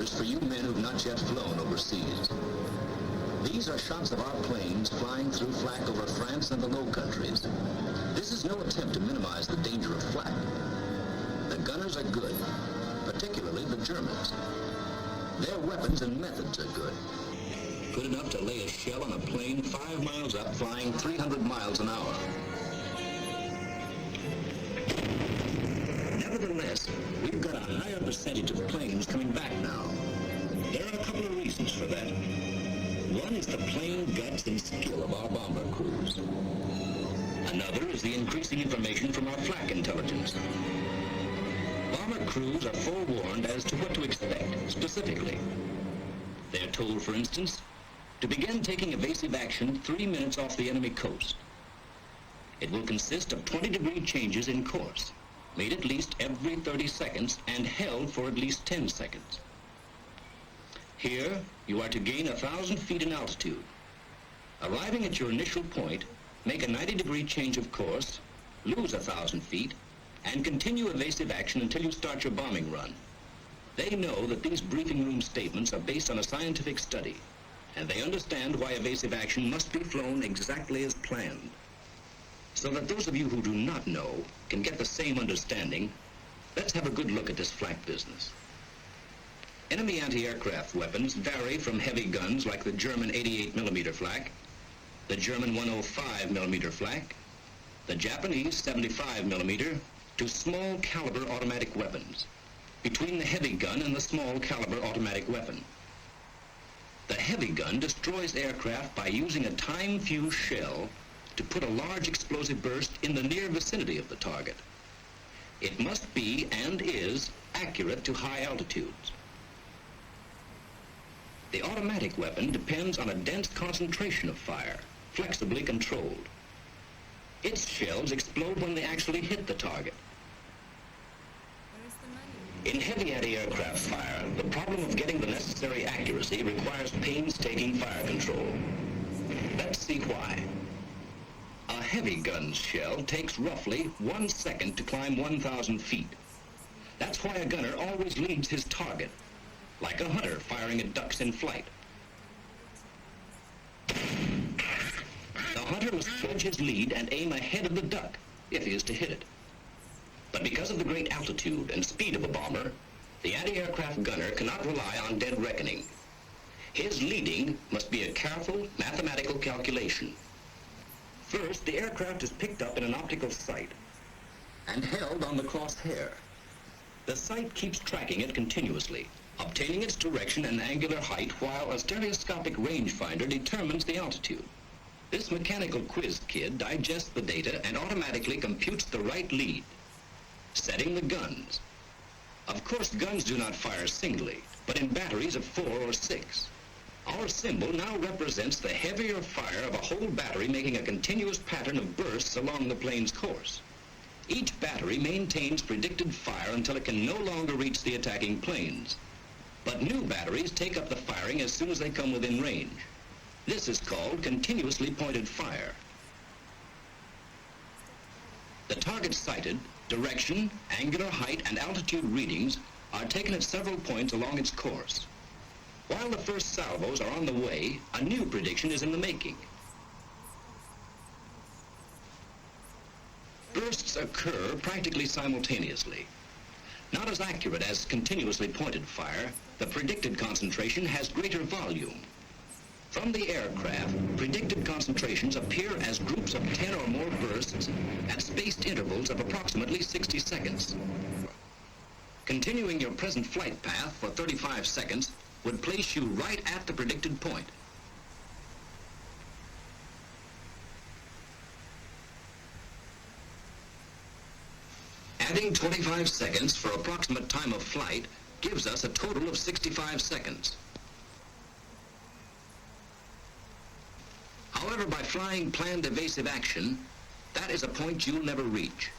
pictures for you men who've not yet flown overseas. These are shots of our planes flying through flak over France and the Low Countries. This is no attempt to minimize the danger of flak. The gunners are good, particularly the Germans. Their weapons and methods are good. Good enough to lay a shell on a plane 5 miles up, flying 300 miles an hour. Nevertheless, we've got a higher percentage of planes coming back now. There are a couple of reasons for that. One is the plain guts and skill of our bomber crews. Another is the increasing information from our flak intelligence. Bomber crews are forewarned as to what to expect, specifically. They're told, for instance, to begin taking evasive action 3 minutes off the enemy coast. It will consist of 20-degree changes in course, made at least every 30 seconds and held for at least 10 seconds. Here, you are to gain 1,000 feet in altitude. Arriving at your initial point, make a 90-degree change of course, lose 1,000 feet, and continue evasive action until you start your bombing run. They know that these briefing room statements are based on a scientific study, and they understand why evasive action must be flown exactly as planned. So that those of you who do not know can get the same understanding, let's have a good look at this flak business. Enemy anti-aircraft weapons vary from heavy guns like the German 88mm flak, the German 105mm flak, the Japanese 75mm, to small caliber automatic weapons, between the heavy gun and the small caliber automatic weapon. The heavy gun destroys aircraft by using a time-fused shell to put a large explosive burst in the near vicinity of the target. It must be, and is, accurate to high altitudes. The automatic weapon depends on a dense concentration of fire, flexibly controlled. Its shells explode when they actually hit the target. In heavy anti-aircraft fire, the problem of getting the necessary accuracy requires painstaking fire control. Let's see why. A heavy gun's shell takes roughly 1 second to climb 1,000 feet. That's why a gunner always leads his target, like a hunter firing at ducks in flight. The hunter must judge his lead and aim ahead of the duck if he is to hit it. But because of the great altitude and speed of a bomber, the anti-aircraft gunner cannot rely on dead reckoning. His leading must be a careful mathematical calculation. First, the aircraft is picked up in an optical sight and held on the crosshair. The sight keeps tracking it continuously, obtaining its direction and angular height while a stereoscopic rangefinder determines the altitude. This mechanical quiz kid digests the data and automatically computes the right lead, setting the guns. Of course, guns do not fire singly, but in batteries of 4 or 6. Our symbol now represents the heavier fire of a whole battery making a continuous pattern of bursts along the plane's course. Each battery maintains predicted fire until it can no longer reach the attacking planes. But new batteries take up the firing as soon as they come within range. This is called continuously pointed fire. The target sighted, direction, angular height, and altitude readings are taken at several points along its course. While the first salvos are on the way, a new prediction is in the making. Bursts occur practically simultaneously. Not as accurate as continuously pointed fire, the predicted concentration has greater volume. From the aircraft, predicted concentrations appear as groups of 10 or more bursts at spaced intervals of approximately 60 seconds. Continuing your present flight path for 35 seconds would place you right at the predicted point. Adding 25 seconds for approximate time of flight gives us a total of 65 seconds. However, by flying planned evasive action, that is a point you'll never reach.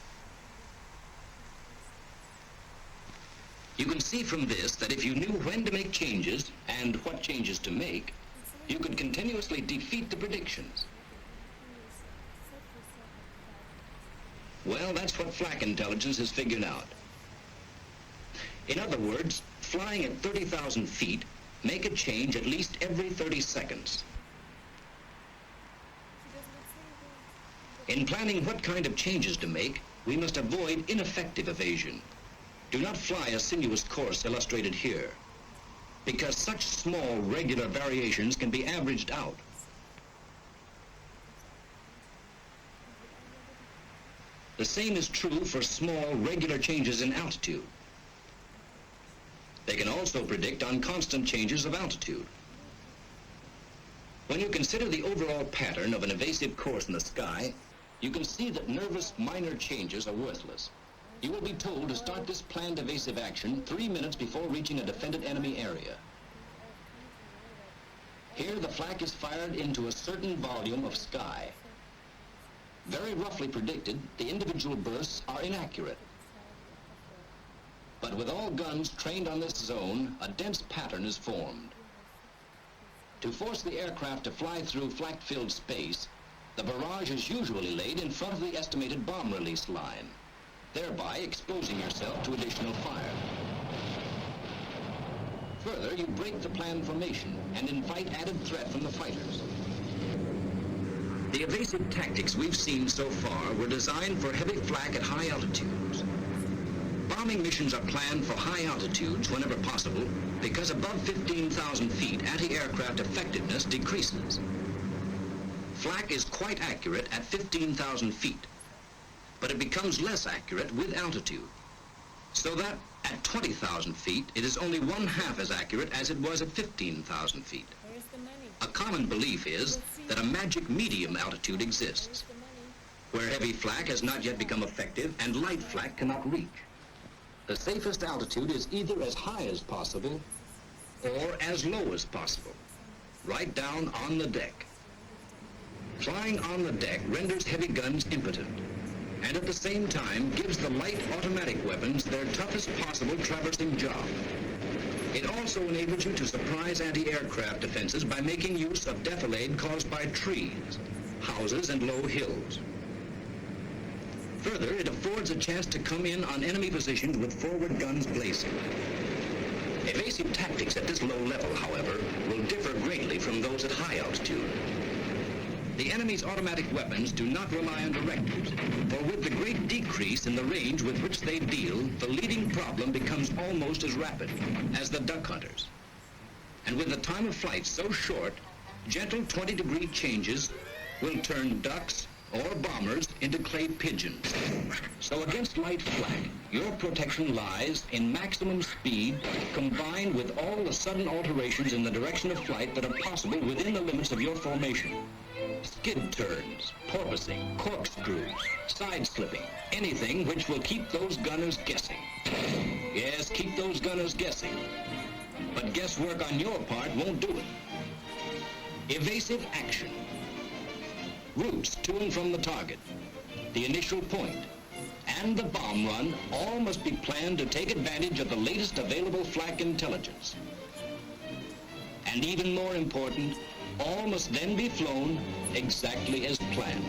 You can see from this that if you knew when to make changes and what changes to make, you could continuously defeat the predictions. Well, that's what flak intelligence has figured out. In other words, flying at 30,000 feet, make a change at least every 30 seconds. In planning what kind of changes to make, we must avoid ineffective evasion. Do not fly a sinuous course illustrated here, because such small regular variations can be averaged out. The same is true for small regular changes in altitude. They can also predict on constant changes of altitude. When you consider the overall pattern of an evasive course in the sky, you can see that nervous minor changes are worthless. You will be told to start this planned evasive action 3 minutes before reaching a defended enemy area. Here the flak is fired into a certain volume of sky. Very roughly predicted, the individual bursts are inaccurate. But with all guns trained on this zone, a dense pattern is formed. To force the aircraft to fly through flak-filled space, the barrage is usually laid in front of the estimated bomb release line, thereby exposing yourself to additional fire. Further, you break the planned formation and invite added threat from the fighters. The evasive tactics we've seen so far were designed for heavy flak at high altitudes. Bombing missions are planned for high altitudes whenever possible because above 15,000 feet anti-aircraft effectiveness decreases. Flak is quite accurate at 15,000 feet, but it becomes less accurate with altitude, so that at 20,000 feet it is only 1/2 as accurate as it was at 15,000 feet. A common belief is that a magic medium altitude exists, where heavy flak has not yet become effective and light flak cannot reach. The safest altitude is either as high as possible or as low as possible, right down on the deck. Flying on the deck renders heavy guns impotent, and at the same time gives the light automatic weapons their toughest possible traversing job. It also enables you to surprise anti-aircraft defenses by making use of defilade caused by trees, houses, and low hills. Further, it affords a chance to come in on enemy positions with forward guns blazing. Evasive tactics at this low level, however, will differ greatly from those at high altitude. The enemy's automatic weapons do not rely on directives, for with the great decrease in the range with which they deal, the leading problem becomes almost as rapid as the duck hunters. And with the time of flight so short, gentle 20-degree changes will turn ducks or bombers into clay pigeons. So against light flak, your protection lies in maximum speed combined with all the sudden alterations in the direction of flight that are possible within the limits of your formation. Skid turns, porpoising, corkscrews, side-slipping, anything which will keep those gunners guessing. Yes, keep those gunners guessing. But guesswork on your part won't do it. Evasive action. Routes to and from the target, the initial point, and the bomb run all must be planned to take advantage of the latest available flak intelligence. And even more important, all must then be flown exactly as planned.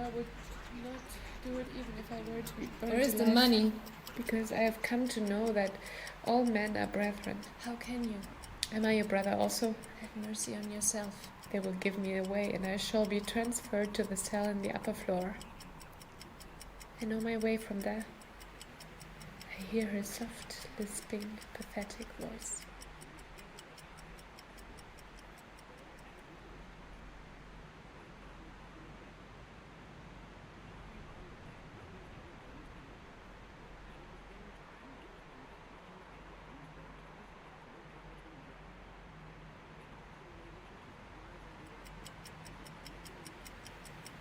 I would not do it even if I were to be burned Where is the alive, money? because I have come to know that all men are brethren. How can you? Am I your brother also? Have mercy on yourself. They will give me away, and I shall be transferred to the cell in the upper floor. I know my way from there. I hear her soft, lisping, pathetic voice.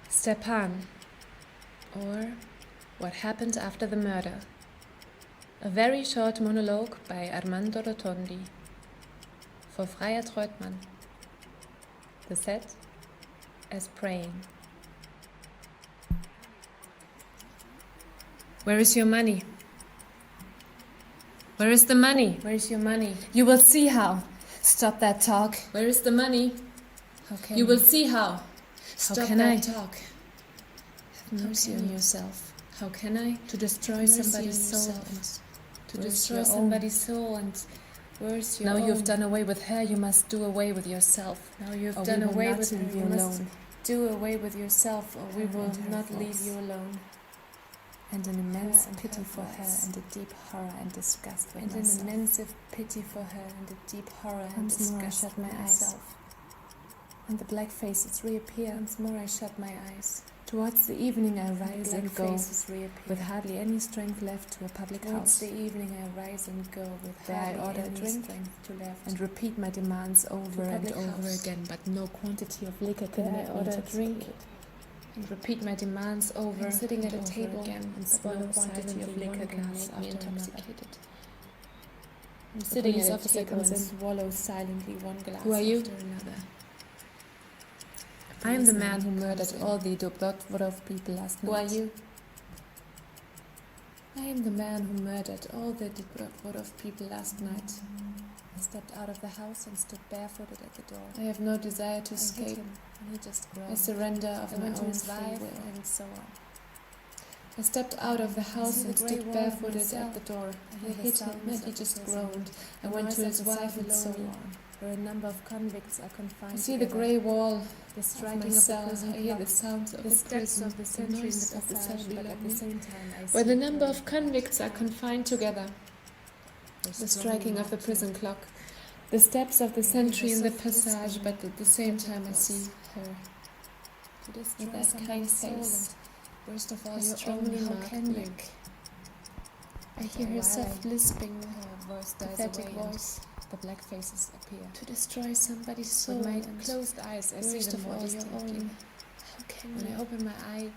Stepan, or What Happened After the Murder. A very short monologue by Armando Rotondi. For Freya Treutmann. The set as praying. Where is your money? Where is the money? Where is your money? You will see how. Stop that talk. Where is the money? How can You will see how. Stop can that I? talk. Have mercy on yourself. How can I? To destroy Mercy somebody's on soul. yourself. To Where's destroy your somebody's soul, and where's your Now own? you've done away with her, you must do away with yourself. Now you've Or done we will away not with her. leave You you must alone. do away with yourself, or we Her will and her not leave voice. you alone. And an immense and pity her for her, voice. and a deep horror and disgust with And an myself. immense pity for her, and a deep horror and Once more I disgust shut my with eyes. myself. And the black faces reappear. Once more I shut my eyes. Towards the evening I And rise the and black go, faces reappear. with hardly any strength left, to a public Towards house. the evening I rise and go, with There I hardly order a any drink strength to left. and repeat my demands over and public over house. again, but no quantity of liquor There can I make me order a intoxicated. drink and repeat my demands over I'm sitting at a and over table again, and but swallow no quantity silently of liquor one can glass make me after another. intoxicated. I'm The sitting police at a officer table comes and in. swallow silently one glass Who are you? after another. I am the policeman man who comes murdered in. all the Dobrotvorov people last Who night. are you? I am the man who murdered all the Dobrotvorov people last night. I stepped out of the house and stood barefooted at the door. I have no desire to I hit escape. him, and he just I groaned. surrender I of my went to own his free wife, will. and so on. I stepped out of the house see and the grey stood wall of barefooted myself. at the door. I I hear the hit him sounds and of he the just prison. groaned. I The went to noise his of the wife and so Saviloni, on. where a number of convicts are I confined see the together. grey wall The of striking my of the cell. prison I hear the clock, sounds of the the steps prison, of the sentry in noise the of the passage, cell but below at the me, same time I see where the the number of grey convicts are confined together. The striking of the prison clock. The steps of the sentry in the passage, but at the same time I see her to destroy with that kind somebody's soul, face. and worst of all, Her your strongly own. How marked can you? neck. I After hear a her while, soft lisping, Her voice dies pathetic away, and voice. the black faces appear. To destroy somebody's soul, With my and closed eyes, I see worst them of more all your distinctly. own. How can When I you? open my eye,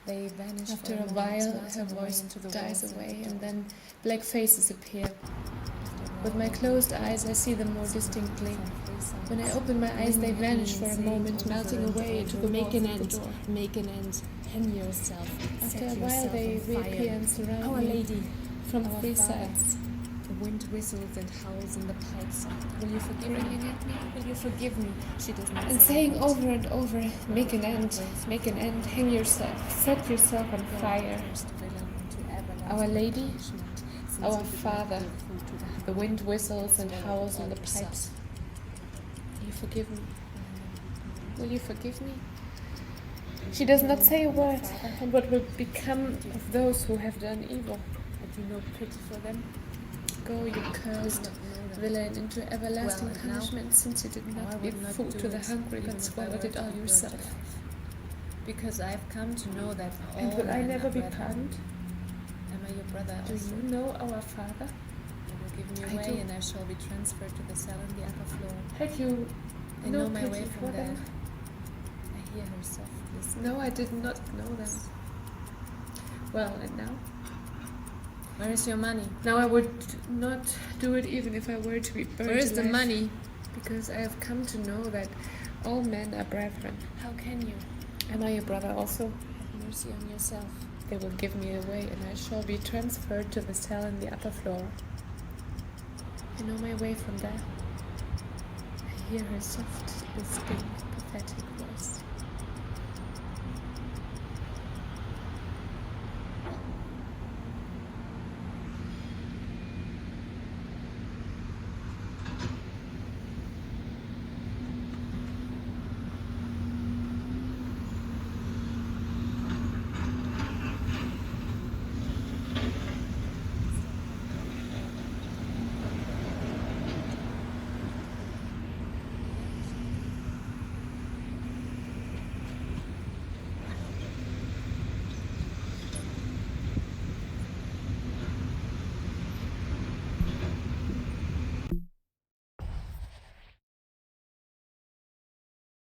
they vanish After for a moment, while, melting her away voice into the dies walls away, the and door. then black faces appear. After With my closed eyes, I see them more distinctly. When I open my eyes, they vanish for a moment, melting away into the make walls an of the end, door. make an end, hang yourself. After set a while, yourself they on fire. reappear and surround Our me Lady, from our three Father. sides. The wind whistles and howls in the pipes. Will you forgive me? Ringing at me, Will you forgive me? She does not and say saying a word. over and over, make an end, make an end, hang yourself, set yourself on fire. Our Lady, our Father, the wind whistles and howls in the pipes. Will you forgive me? Will you forgive me? She does not say a word, and what will become of those who have done evil? Have you no pity for them? Go, you cursed villain, into everlasting Well, and now- punishment, since you did Now I not would give not food do to the it, hungry, even but if I swallowed were it all to be yourself. burned alive. Because I have come to know that all And will I men never are be brethren. pardoned? Am I your brother Do also? you know our Father? You will give me I away, do. and I shall be transferred to the cell on the upper floor. Had you I no know my way pity from for there. them? I hear her soft lisping. No, I did not know them. Well, and now? Where is your money? Now I would not do it even if I were to be burned Where is the alive, money? because I have come to know that all men are brethren. How can you? Am I your brother also? Have mercy on yourself. They will give me away, and I shall be transferred to the cell in the upper floor. I know my way from there. I hear her soft, lisping, pathetic